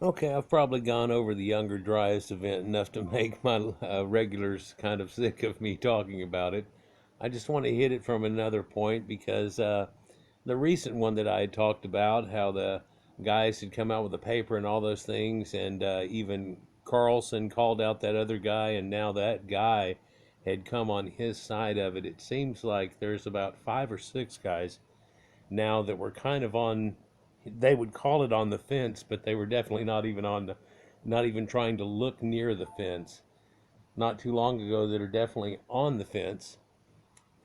Okay, I've probably gone over the younger Dryas event enough to make my regulars kind of sick of me talking about it. I just want to hit it from another point because the recent one that I had talked about, how the guys had come out with a paper and all those things, and even Carlson called out that other guy, and now that guy had come on his side of it. It seems like there's about 5 or 6 guys now that were kind of on, they would call it on the fence, but they were definitely not even on the, not even trying to look near the fence not too long ago, that are definitely on the fence.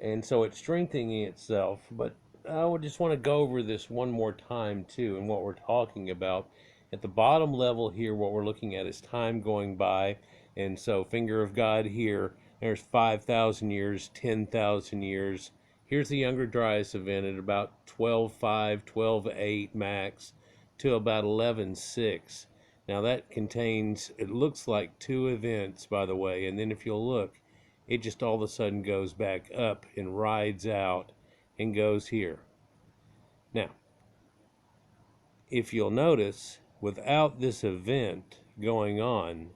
And so it's strengthening itself. But I would just want to go over this one more time too, and what we're talking about. At the bottom level here, what we're looking at is time going by. And so finger of God here, there's 5,000 years, 10,000 years. Here's the Younger Dryas event at about 12.5, 12.8 max to about 11.6. Now that contains, it looks like 2 events, by the way. And then if you'll look, it just all of a sudden goes back up and rides out and goes here. Now, if you'll notice, without this event going on,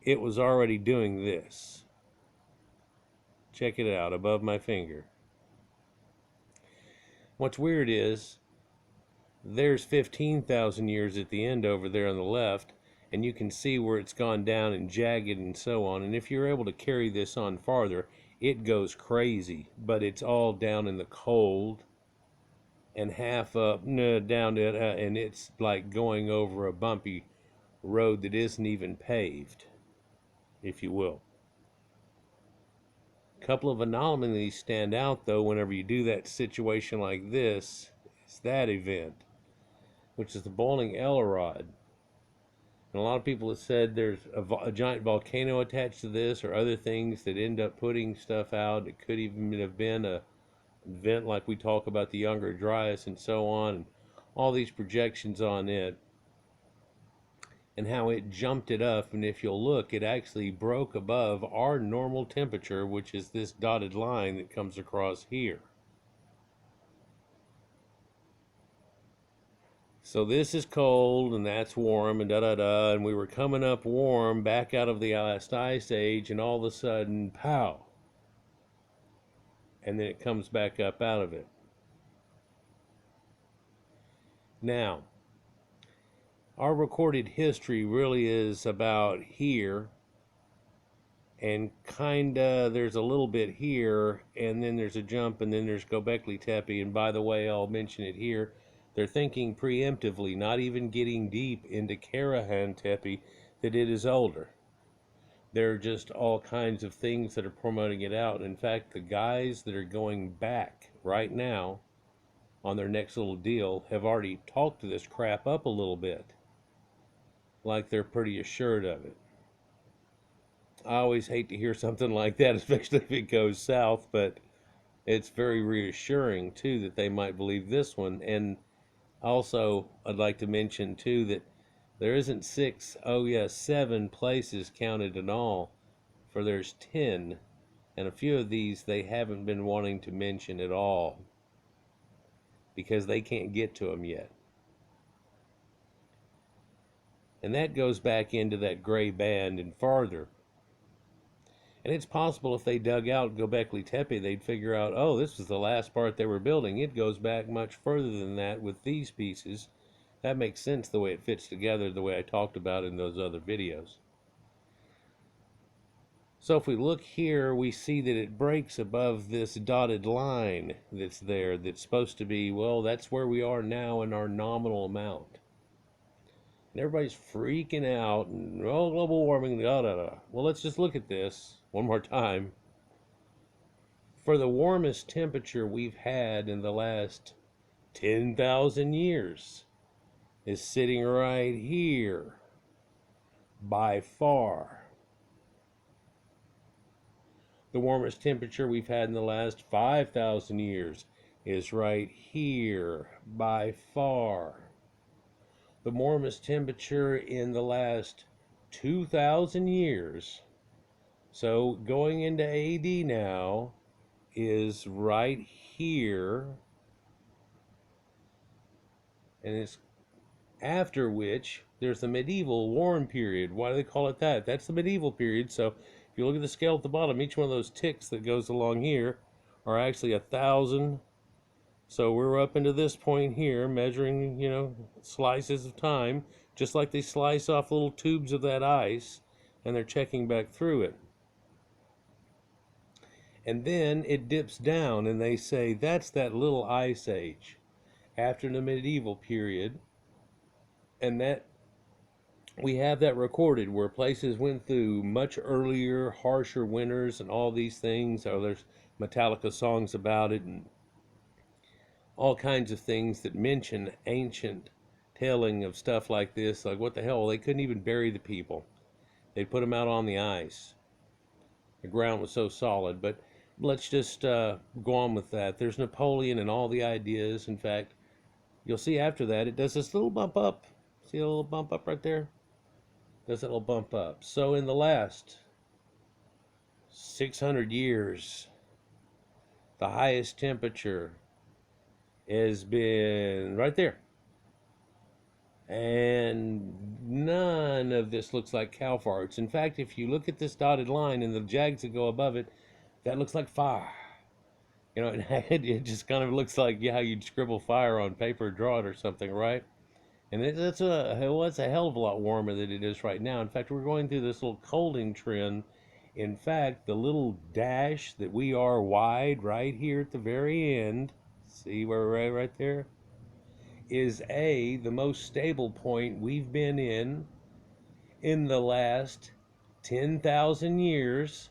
it was already doing this. Check it out above my finger. What's weird is there's 15,000 years at the end over there on the left, and you can see where it's gone down and jagged and so on. And if you're able to carry this on farther, it goes crazy, but it's all down in the cold and half up, no, down to, and it's like going over a bumpy road that isn't even paved, if you will. A couple of anomalies stand out though whenever you do that situation like this. It's that event, which is the bowling Elrod. And a lot of people have said there's a giant volcano attached to this, or other things that end up putting stuff out. It could even have been a event like we talk about the Younger Dryas and so on, and all these projections on it, and how it jumped it up. And if you'll look, it actually broke above our normal temperature, which is this dotted line that comes across here. So this is cold and that's warm and da da da, and we were coming up warm back out of the last ice age, and all of a sudden, pow, and then it comes back up out of it. Now, our recorded history really is about here, and kinda there's a little bit here, and then there's a jump, and then there's Göbekli Tepe. And by the way, I'll mention it here, they're thinking preemptively, not even getting deep into Karahan Tepe, that it is older. There are just all kinds of things that are promoting it out. In fact, the guys that are going back right now on their next little deal have already talked to this crap up a little bit, like they're pretty assured of it. I always hate to hear something like that, especially if it goes south, but it's very reassuring too that they might believe this one. And also, I'd like to mention too that there isn't 6, oh yeah, 7 places counted in all, for there's 10, and a few of these they haven't been wanting to mention at all because they can't get to them yet. And that goes back into that gray band and farther. And it's possible if they dug out Göbekli Tepe, they'd figure out, oh, this was the last part they were building. It goes back much further than that with these pieces. That makes sense the way it fits together, the way I talked about in those other videos. So if we look here, we see that it breaks above this dotted line that's there, that's supposed to be, well, that's where we are now in our nominal amount. And everybody's freaking out, and, oh, global warming, da da da. Well, let's just look at this one more time. For the warmest temperature we've had in the last 10,000 years is sitting right here, by far. The warmest temperature we've had in the last 5,000 years is right here, by far. The warmest temperature in the last 2,000 years, so going into AD now, is right here, and it's After which, there's the medieval warm period. Why do they call it that? That's the medieval period. So if you look at the scale at the bottom, each one of those ticks that goes along here are actually 1,000. So we're up into this point here, measuring, slices of time, just like they slice off little tubes of that ice, and they're checking back through it. And then it dips down, and they say that's that little ice age after the medieval period, and that we have that recorded where places went through much earlier, harsher winters and all these things. Or there's Metallica songs about it and all kinds of things that mention ancient telling of stuff like this. Like, what the hell? They couldn't even bury the people. They put them out on the ice. The ground was so solid. But let's just go on with that. There's Napoleon and all the ideas. In fact, you'll see after that, it does this little bump up. See a little bump up right there? Does a little bump up. So in the last 600 years, the highest temperature has been right there. And none of this looks like cow farts. In fact, if you look at this dotted line and the jags that go above it, that looks like fire. It just kind of looks like how you'd scribble fire on paper, draw it or something, right? And it's a hell of a lot warmer than it is right now. In fact, we're going through this little colding trend. In fact, the little dash that we are wide right here at the very end, see where we're at right there, is the most stable point we've been in the last 10,000 years.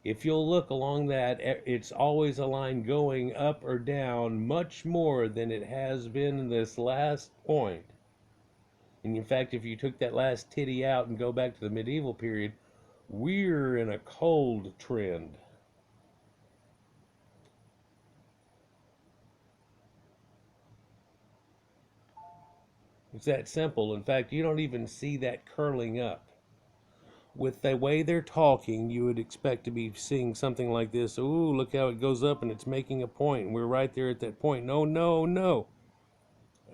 If you'll look along that, it's always a line going up or down much more than it has been in this last point. And in fact, if you took that last titty out and go back to the medieval period, we're in a cold trend. It's that simple. In fact, you don't even see that curling up. With the way they're talking, you would expect to be seeing something like this. Ooh, look how it goes up and it's making a point. We're right there at that point. No, no, no.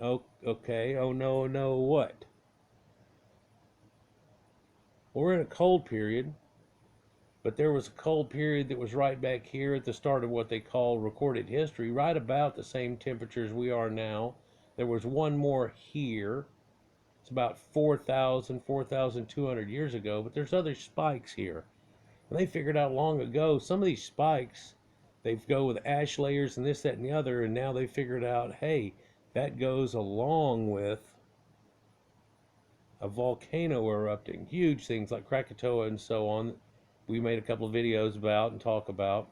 Oh, okay. Oh, no, no, what? Well, we're in a cold period, but there was a cold period that was right back here at the start of what they call recorded history, right about the same temperatures we are now. There was one more here. It's about 4,000, 4,200 years ago, but there's other spikes here. And they figured out long ago, some of these spikes, they go with ash layers and this, that, and the other, and now they figured out, hey, that goes along with a volcano erupting. Huge things like Krakatoa and so on. We made a couple of videos about and talk about.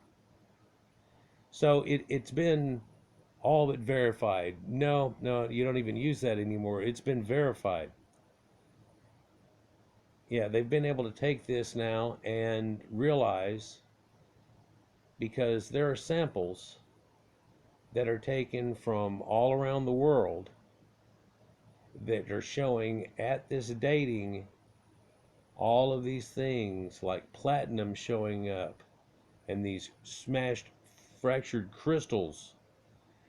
So it's been all but verified. No, you don't even use that anymore. It's been verified. Yeah, they've been able to take this now and realize, because there are samples that are taken from all around the world that are showing at this dating all of these things like platinum showing up and these smashed fractured crystals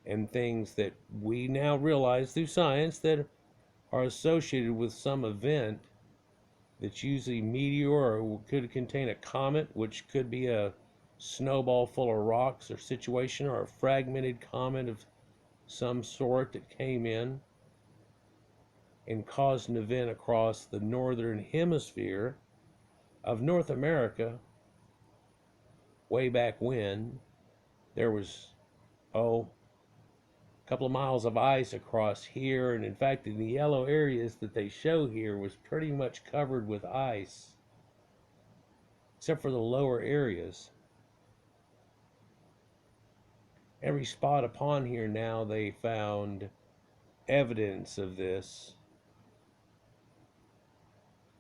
and things that we now realize through science that are associated with some event that's usually meteor or could contain a comet, which could be a snowball full of rocks or situation, or a fragmented comet of some sort that came in and caused an event across the northern hemisphere of North America way back when. There was, a couple of miles of ice across here, and in fact in the yellow areas that they show here was pretty much covered with ice except for the lower areas. Every spot upon here now they found evidence of this.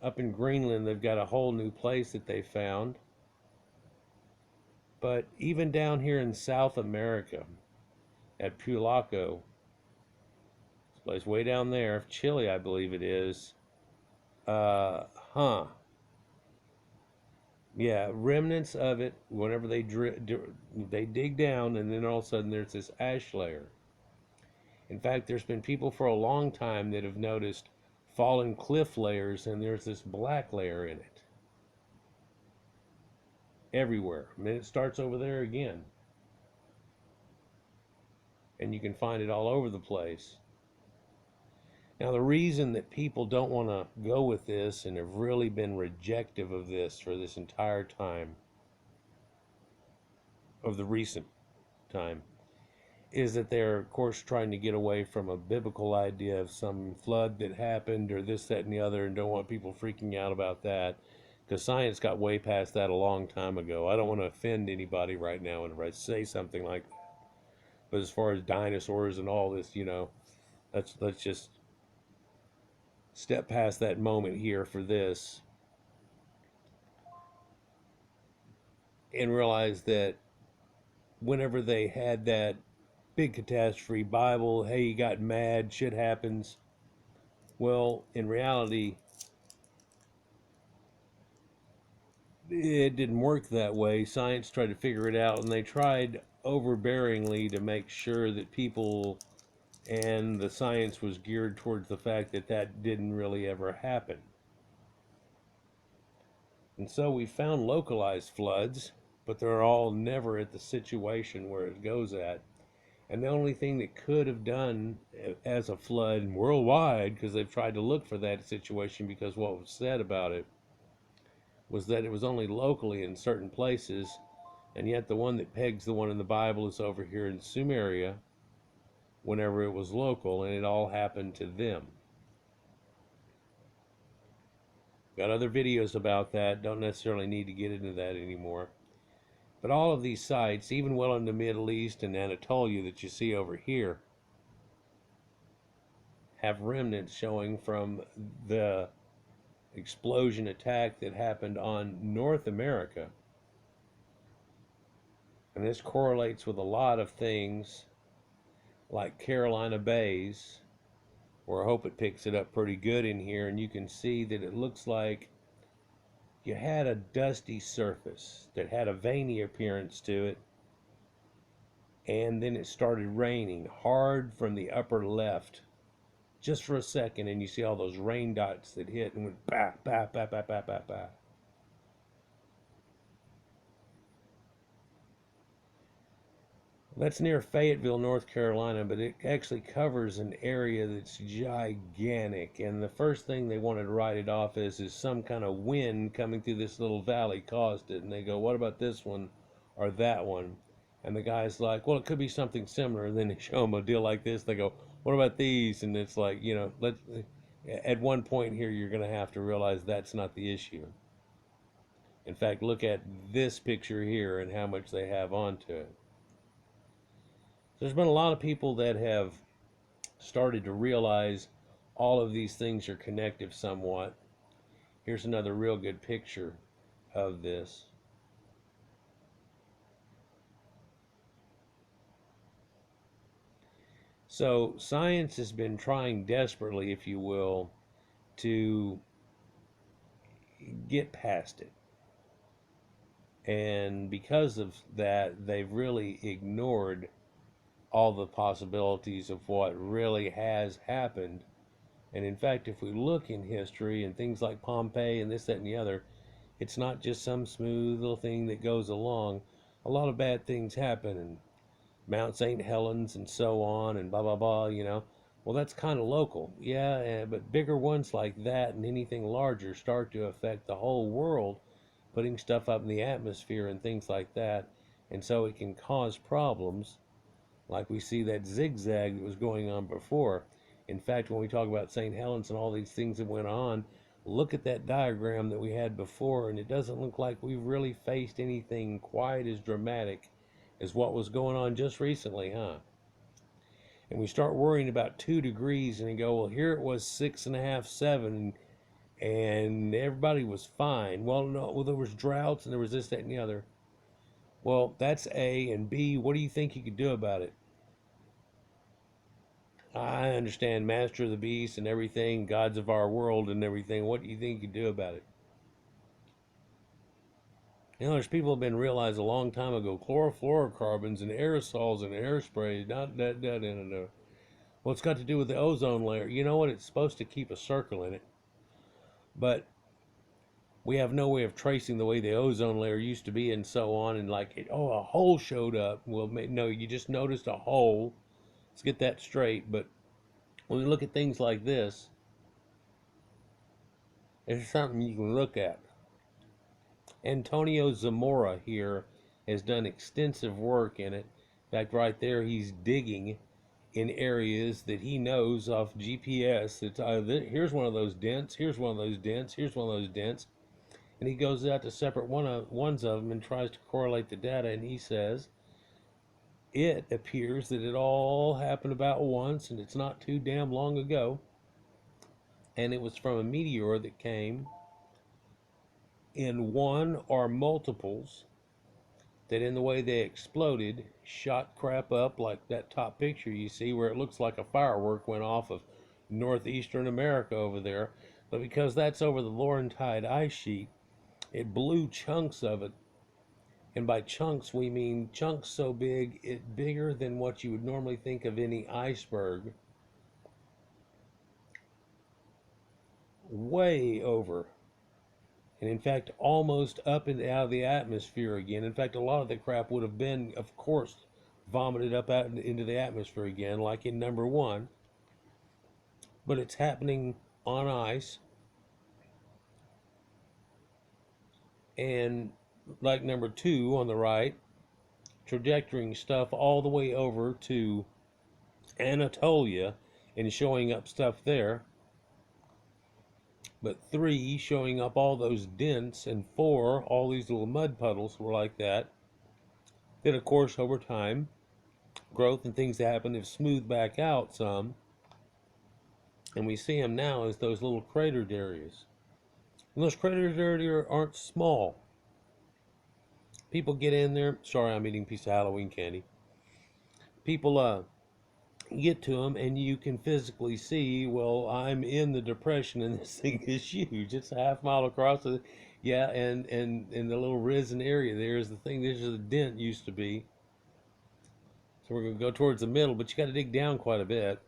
Up in Greenland they've got a whole new place that they found. But even down here in South America at Pulaco, this place way down there, Chile I believe it is, yeah, remnants of it whenever they dig down, and then all of a sudden there's this ash layer. In fact, there's been people for a long time that have noticed fallen cliff layers, and there's this black layer in it everywhere. I mean, it starts over there again, and you can find it all over the place. Now, the reason that people don't want to go with this and have really been rejective of this for this entire time, of the recent time, is that they're, of course, trying to get away from a biblical idea of some flood that happened or this, that, and the other, and don't want people freaking out about that, because science got way past that a long time ago. I don't want to offend anybody right now when I say something like that. But as far as dinosaurs and all this, let's just step past that moment here for this and realize that whenever they had that big catastrophe Bible, hey, you got mad, shit happens. Well, in reality, it didn't work that way. Science tried to figure it out, and they tried overbearingly to make sure that people and the science was geared towards the fact that that didn't really ever happen. And so we found localized floods, but they're all never at the situation where it goes at. And the only thing that could have done as a flood worldwide, because they've tried to look for that situation, because what was said about it was that it was only locally in certain places, and yet the one that pegs the one in the Bible is over here in Sumeria, whenever it was local, and it all happened to them. Got other videos about that, don't necessarily need to get into that anymore. But all of these sites, even well in the Middle East and Anatolia that you see over here, have remnants showing from the explosion attack that happened on North America. And this correlates with a lot of things like Carolina Bays, where I hope it picks it up pretty good in here, and you can see that it looks like you had a dusty surface that had a veiny appearance to it, and then it started raining hard from the upper left just for a second, and you see all those rain dots that hit and went bah, bah, bah, bah, bah, bah, bah. That's near Fayetteville, North Carolina, but it actually covers an area that's gigantic. And the first thing they wanted to write it off as is some kind of wind coming through this little valley caused it. And they go, what about this one or that one? And the guy's like, well, it could be something similar. And then they show them a deal like this. They go, what about these? And it's like, at one point here, you're going to have to realize that's not the issue. In fact, look at this picture here and how much they have onto it. There's been a lot of people that have started to realize all of these things are connected somewhat. Here's another real good picture of this. So science has been trying desperately, if you will, to get past it. And because of that, they've really ignored all the possibilities of what really has happened. And in fact, if we look in history and things like Pompeii and this, that, and the other, it's not just some smooth little thing that goes along. A lot of bad things happen, and Mount St. Helens and so on, and blah, blah, blah. Well, that's kind of local. Yeah, but bigger ones like that and anything larger start to affect the whole world, putting stuff up in the atmosphere and things like that. And so it can cause problems, like we see that zigzag that was going on before. In fact, when we talk about St. Helens and all these things that went on, look at that diagram that we had before, and it doesn't look like we've really faced anything quite as dramatic as what was going on just recently, huh? And we start worrying about 2 degrees, and you go, well, here it was 6.5, 7, and everybody was fine. Well, no, well, there was droughts, and there was this, that, and the other. Well, that's A, and B, what do you think you could do about it? I understand Master of the Beast and everything, gods of our world and everything. What do you think you can do about it? There's people have been realized a long time ago, chlorofluorocarbons and aerosols and air sprays, not that. Well, it's got to do with the ozone layer. You know what? It's supposed to keep a circle in it, but we have no way of tracing the way the ozone layer used to be and so on. And like, a hole showed up. Well, no, you just noticed a hole. Let's get that straight. But when we look at things like this, it's something you can look at. Antonio Zamora here has done extensive work in it. In fact, right there, he's digging in areas that he knows off GPS. It's here's one of those dents, here's one of those dents, here's one of those dents, and he goes out to separate ones of them and tries to correlate the data. And he says it appears that it all happened about once, and it's not too damn long ago, and it was from a meteor that came in one or multiples that, in the way they exploded, shot crap up like that top picture you see where it looks like a firework went off of northeastern America over there. But because that's over the Laurentide ice sheet, it blew chunks of it. And by chunks, we mean chunks so big, it bigger than what you would normally think of any iceberg. Way over. And in fact, almost up and out of the atmosphere again. In fact, a lot of the crap would have been, of course, vomited up out into the atmosphere again, like in number one. But it's happening on ice. And like number two on the right, trajectorying stuff all the way over to Anatolia and showing up stuff there. But three, showing up all those dents, and four, all these little mud puddles were like that. Then, of course, over time, growth and things that happen have smoothed back out some. And we see them now as those little cratered areas. And those cratered areas aren't small. People get in there. Sorry, I'm eating a piece of Halloween candy. People get to them, and you can physically see, well, I'm in the depression, and this thing is huge. It's a half-mile across. Yeah, and in the little risen area there is the thing. There's the dent used to be. So we're going to go towards the middle, but you got to dig down quite a bit.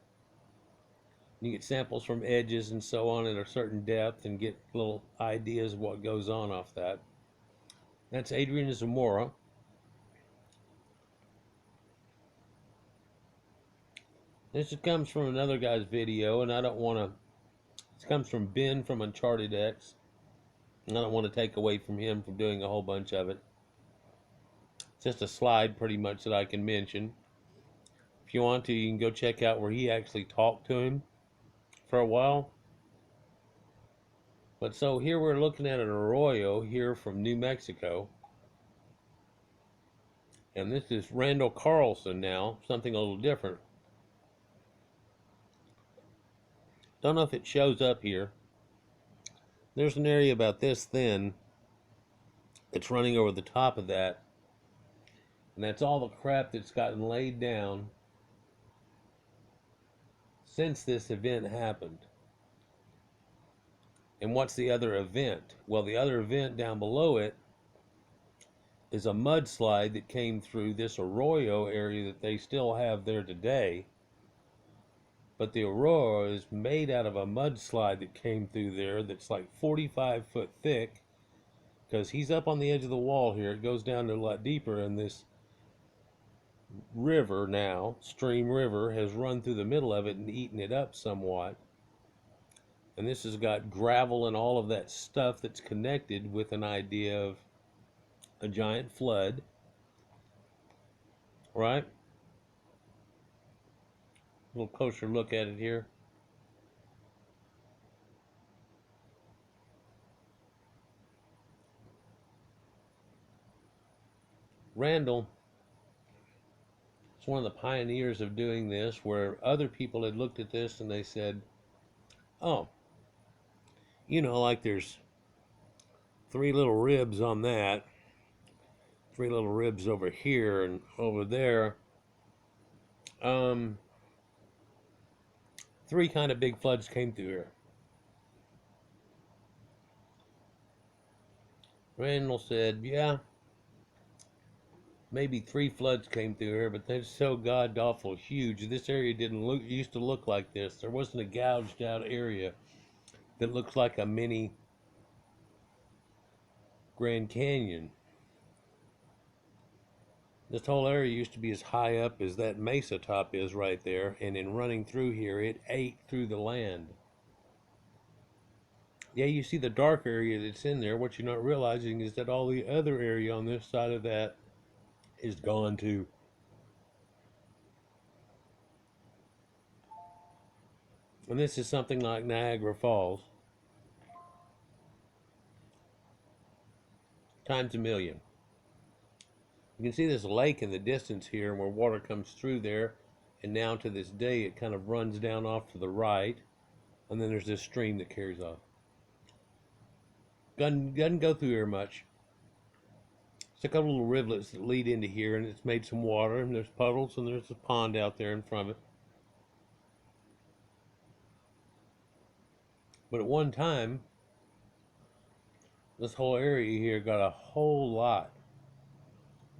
You get samples from edges and so on at a certain depth and get little ideas of what goes on off that. That's Adrian Zamora. This comes from another guy's video, and I don't want to. This comes from Ben from Uncharted X. And I don't want to take away from him from doing a whole bunch of it. It's just a slide pretty much that I can mention. If you want to, you can go check out where he actually talked to him for a while. But so here we're looking at an arroyo here from New Mexico. And this is Randall Carlson now, something a little different. Don't know if it shows up here. There's an area about this thin that's running over the top of that. And that's all the crap that's gotten laid down since this event happened. And what's the other event? Well, the other event down below it is a mudslide that came through this arroyo area that they still have there today. But the arroyo is made out of a mudslide that came through there that's like 45 foot thick, because he's up on the edge of the wall here. It goes down a lot deeper, and this river now, stream river, has run through the middle of it and eaten it up somewhat. And this has got gravel and all of that stuff that's connected with an idea of a giant flood, right? A little closer look at it here. Randall is one of the pioneers of doing this, where other people had looked at this and they said, oh, like there's three little ribs on that, three little ribs over here and over there. Three kind of big floods came through here. Randall said, yeah, maybe 3 floods came through here, but they're so god awful huge. This area didn't look used to look like this. There wasn't a gouged out area that looks like a mini Grand Canyon. This whole area used to be as high up as that mesa top is right there, and in running through here, it ate through the land. Yeah, you see the dark area that's in there. What you're not realizing is that all the other area on this side of that is gone too. And this is something like Niagara Falls times a million. You can see this lake in the distance here where water comes through there, and now to this day it kind of runs down off to the right, and then there's this stream that carries off. Doesn't go through here much. It's a couple little rivulets that lead into here, and it's made some water, and there's puddles, and there's a pond out there in front of it. But at one time, this whole area here got a whole lot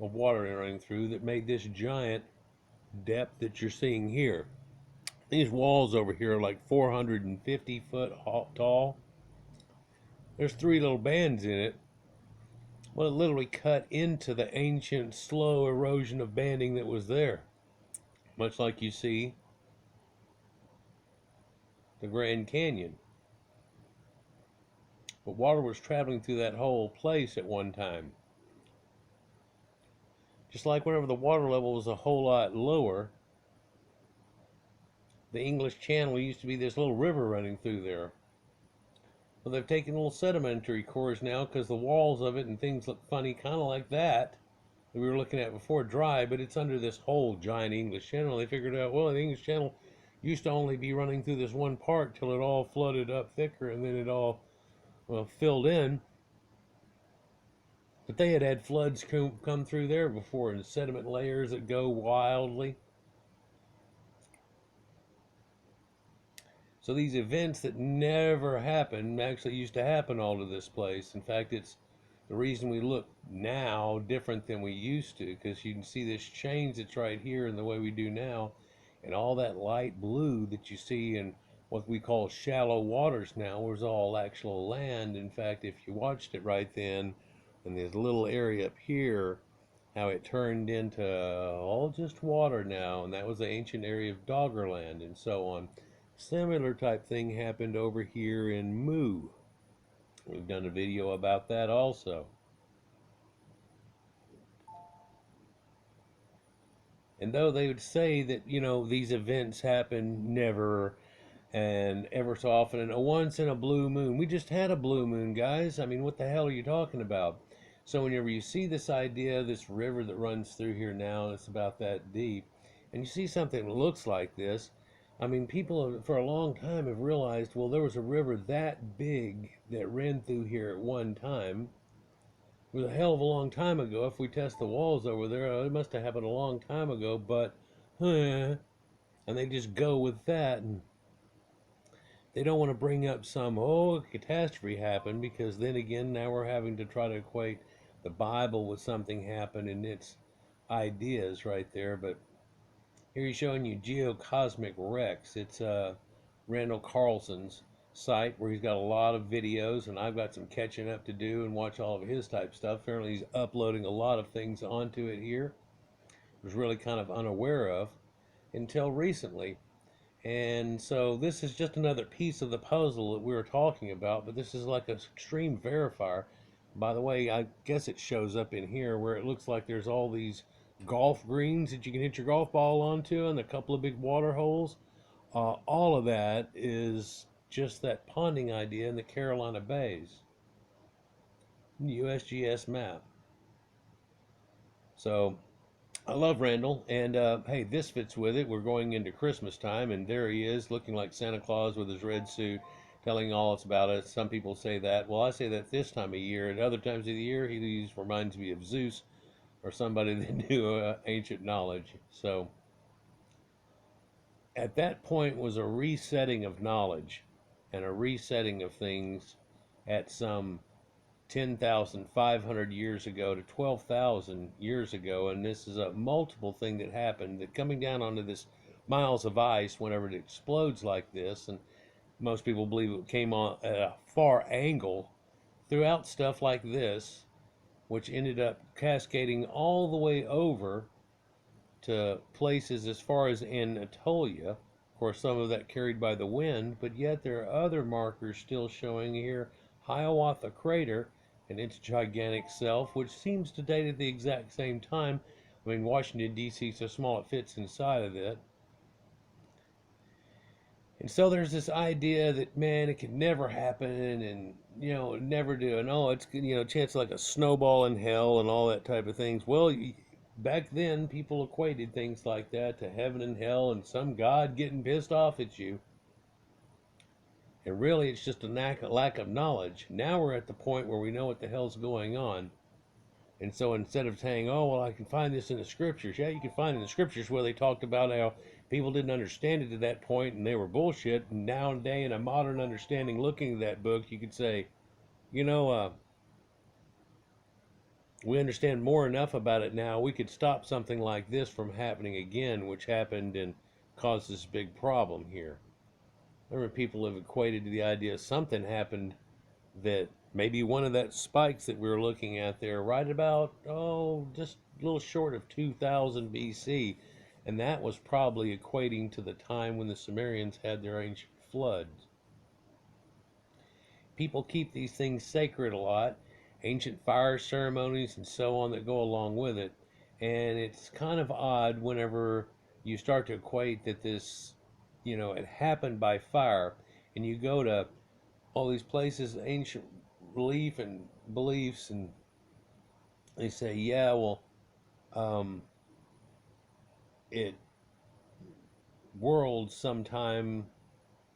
of water running through that made this giant depth that you're seeing here. These walls over here are like 450 foot tall. There's 3 little bands in it. Well, it literally cut into the ancient slow erosion of banding that was there. Much like you see the Grand Canyon. But water was traveling through that whole place at one time. Just like whenever the water level was a whole lot lower, the English Channel used to be this little river running through there. Well, they've taken little sedimentary cores now because the walls of it and things look funny, kind of like that we were looking at before, dry, but it's under this whole giant English Channel. They figured out, well, the English Channel used to only be running through this one part till it all flooded up thicker, and then it all filled in. But they had floods come through there before, and sediment layers that go wildly. So these events that never happened actually used to happen all to this place. In fact, it's the reason we look now different than we used to, because you can see this change that's right here in the way we do now, and all that light blue that you see in what we call shallow waters now was all actual land. In fact, if you watched it right then, in this little area up here, how it turned into all just water now, and that was the ancient area of Doggerland and so on. Similar type thing happened over here in Moo. We've done a video about that also. And though they would say that, these events happen never and ever so often, and a once in a blue moon. We just had a blue moon, guys. I mean, what the hell are you talking about? So whenever you see this idea, this river that runs through here now, it's about that deep, and you see something that looks like this, I mean, people for a long time have realized, well, there was a river that big that ran through here at one time. It was a hell of a long time ago. If we test the walls over there, it must have happened a long time ago, but, and they just go with that, and they don't want to bring up some, catastrophe happened, because then again, now we're having to try to equate the Bible with something happened and its ideas right there. But here he's showing you Geocosmic Rex. It's Randall Carlson's site where he's got a lot of videos, and I've got some catching up to do and watch all of his type stuff. Apparently he's uploading a lot of things onto it here. I was really kind of unaware of until recently. And so this is just another piece of the puzzle that we were talking about, but this is like an extreme verifier. By the way, I guess it shows up in here where it looks like there's all these golf greens that you can hit your golf ball onto and a couple of big water holes. All of that is just that ponding idea in the Carolina Bays. USGS map. So I love Randall, and hey, this fits with it. We're going into Christmas time, and there he is, looking like Santa Claus with his red suit, telling all us about it. Some people say that. Well, I say that this time of year. At other times of the year, he reminds me of Zeus or somebody that knew ancient knowledge. So at that point was a resetting of knowledge and a resetting of things at some 10,500 years ago to 12,000 years ago, and this is a multiple thing that happened that coming down onto this miles of ice whenever it explodes like this, and most people believe it came on at a far angle throughout stuff like this, which ended up cascading all the way over to places as far as Anatolia. Of course, some of that carried by the wind, but yet there are other markers still showing here. Hiawatha crater and its gigantic self, which seems to date at the exact same time. I mean, Washington, D.C. is so small it fits inside of it. And so there's this idea that, man, it could never happen and, never do. And, oh, it's, chance like a snowball in hell and all that type of things. Well, back then, people equated things like that to heaven and hell and some God getting pissed off at you. And really, it's just a lack of knowledge. Now we're at the point where we know what the hell's going on. And so instead of saying, oh, well, I can find this in the scriptures. Yeah, you can find in the scriptures where they talked about how people didn't understand it to that point and they were bullshit. And nowadays, in a modern understanding, looking at that book, you could say, we understand more enough about it now. We could stop something like this from happening again, which happened and caused this big problem here. I remember people have equated to the idea something happened that maybe one of that spikes that we were looking at there right about, just a little short of 2000 BC. And that was probably equating to the time when the Sumerians had their ancient floods. People keep these things sacred a lot, ancient fire ceremonies and so on that go along with it. And it's kind of odd whenever you start to equate that this, it happened by fire, and you go to all these places, ancient relief and beliefs, and they say, yeah, well, it worlds sometime,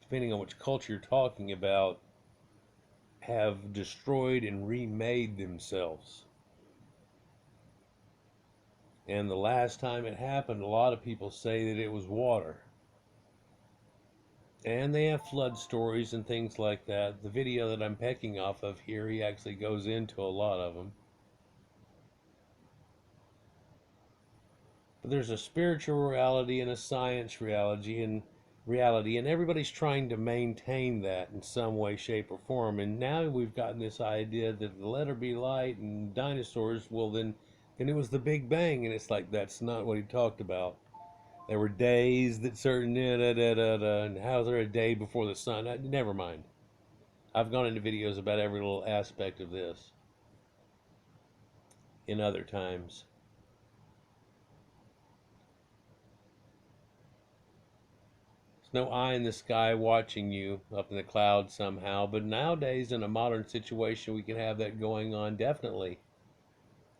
depending on which culture you're talking about, have destroyed and remade themselves. And the last time it happened, a lot of people say that it was water. And they have flood stories and things like that. The video that I'm pecking off of here, he actually goes into a lot of them. But there's a spiritual reality and a science reality, and everybody's trying to maintain that in some way, shape, or form. And now we've gotten this idea that the letter be light and dinosaurs, well then it was the Big Bang, and it's like that's not what he talked about. There were days that certain and how's there a day before the sun? Never mind. I've gone into videos about every little aspect of this in other times. There's no eye in the sky watching you up in the clouds somehow, but nowadays in a modern situation we can have that going on definitely.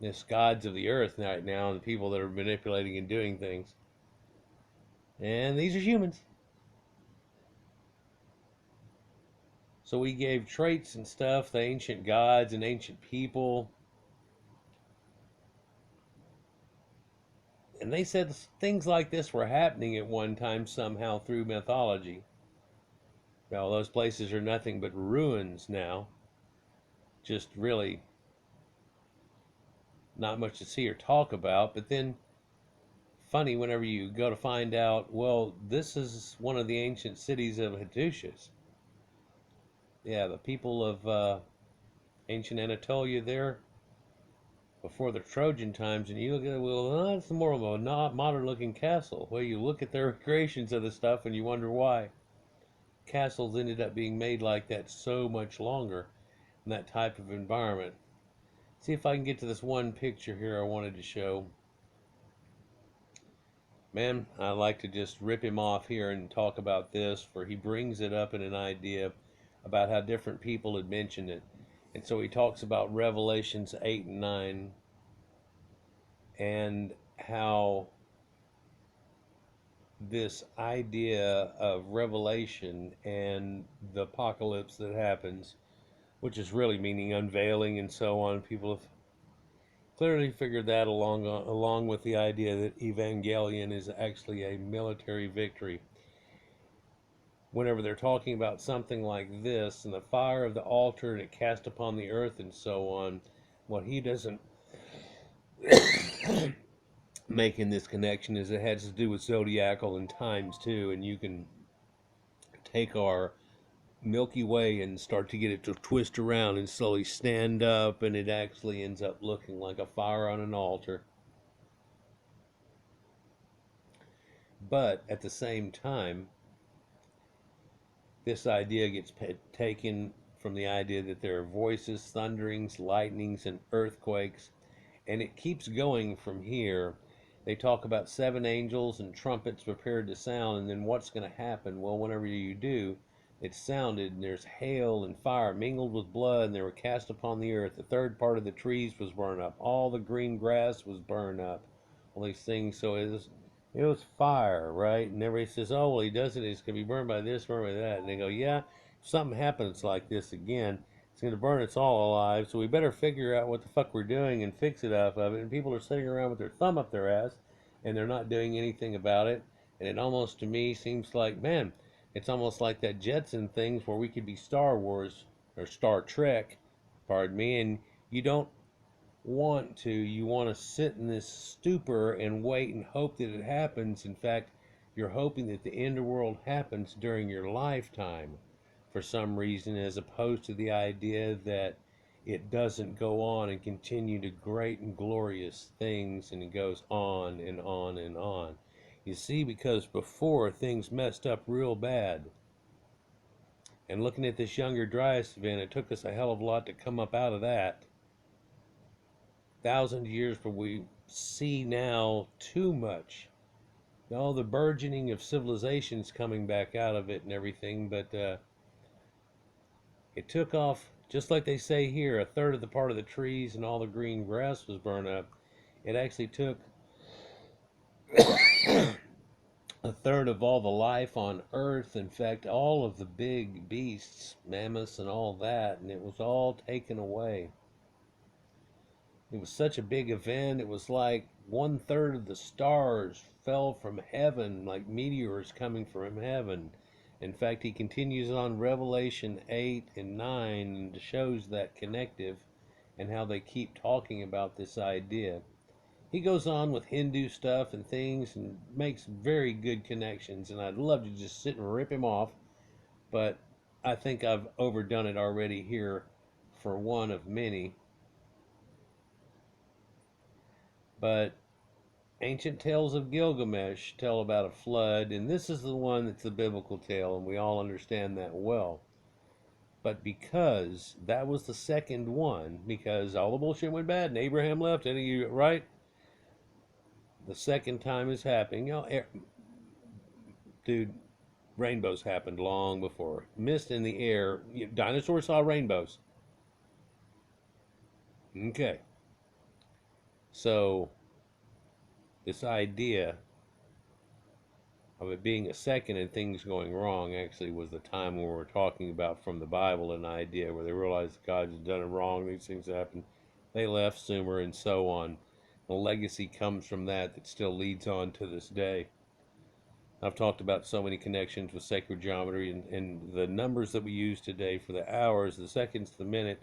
There's gods of the earth right now and people that are manipulating and doing things. And these are humans. So we gave traits and stuff, the ancient gods and ancient people. And they said things like this were happening at one time somehow through mythology. Well, those places are nothing but ruins now. Just really not much to see or talk about. But then, funny, whenever you go to find out, well, this is one of the ancient cities of Hattushes. Yeah, the people of ancient Anatolia there before the Trojan times, and you look at it, well, that's more of a modern looking castle. Well, you look at their creations of the stuff and you wonder why castles ended up being made like that so much longer in that type of environment. See if I can get to this one picture here I wanted to show. Man, I like to just rip him off here and talk about this, for he brings it up in an idea about how different people had mentioned it. And so he talks about Revelations 8 and 9 and how this idea of revelation and the apocalypse that happens, which is really meaning unveiling and so on, people have clearly figured that along with the idea that Evangelion is actually a military victory. whenever they're talking about something like this and the fire of the altar and it cast upon the earth and so on, what he doesn't make in this connection is it has to do with zodiacal and times too, and you can take our Milky Way and start to get it to twist around and slowly stand up, and it actually ends up looking like a fire on an altar. But at the same time, this idea gets taken from the idea that there are voices, thunderings, lightnings, and earthquakes, and it keeps going from here. They talk about 7 angels and trumpets prepared to sound, and then what's going to happen? Well, whenever you do, it sounded, and there's hail and fire mingled with blood, and they were cast upon the earth. The third part of the trees was burned up. All the green grass was burned up. All these things. So it was fire, right? And everybody says, oh, well, he does it. It's going to be burned by this, burned by that. And they go, yeah, if something happens like this again, it's going to burn us all alive. So we better figure out what the fuck we're doing and fix it off of it. And people are sitting around with their thumb up their ass, and they're not doing anything about it. And it almost, to me, seems like, man, it's almost like that Jetson things where we could be Star Wars or Star Trek, pardon me, and you don't you want to sit in this stupor and wait and hope that it happens. In fact, you're hoping that the end of the world happens during your lifetime for some reason, as opposed to the idea that it doesn't go on and continue to great and glorious things, and it goes on and on and on. You see, because before things messed up real bad. And looking at this younger Dryas event, it took us a hell of a lot to come up out of that. 1,000 years, but we see now too much. All the burgeoning of civilizations coming back out of it and everything, but it took off, just like they say here, a third of the part of the trees and all the green grass was burned up. It actually took a third of all the life on Earth. In fact, all of the big beasts, mammoths and all that, and it was all taken away. It was such a big event. It was like 1/3 of the stars fell from heaven, like meteors coming from heaven. In fact, he continues on Revelation 8 and 9 and shows that connective and how they keep talking about this idea. He goes on with Hindu stuff and things and makes very good connections, and I'd love to just sit and rip him off, but I think I've overdone it already here for one of many. But ancient tales of Gilgamesh tell about a flood, and this is the one that's the biblical tale, and we all understand that well. But because that was the second one, because all the bullshit went bad and Abraham left, and you right, the second time is happening. Dude, rainbows happened long before. Mist in the air. Dinosaurs saw rainbows. Okay. So, this idea of it being a second and things going wrong actually was the time when we were talking about from the Bible an idea where they realized God had done it wrong, these things happen. They left Sumer and so on. The legacy comes from that still leads on to this day. I've talked about so many connections with sacred geometry, and the numbers that we use today for the hours, the seconds, the minute,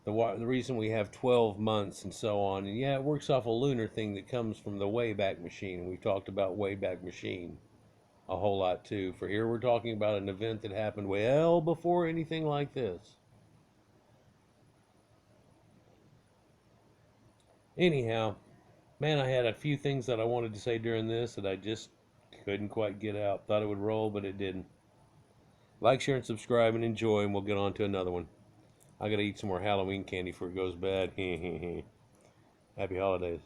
the reason we have 12 months and so on. And yeah, it works off a lunar thing that comes from the Wayback Machine. And we've talked about Wayback Machine a whole lot too. For here we're talking about an event that happened well before anything like this. Anyhow, man, I had a few things that I wanted to say during this that I just couldn't quite get out. Thought it would roll, but it didn't. Like, share, and subscribe, and enjoy, and we'll get on to another one. I gotta eat some more Halloween candy before it goes bad. Happy holidays.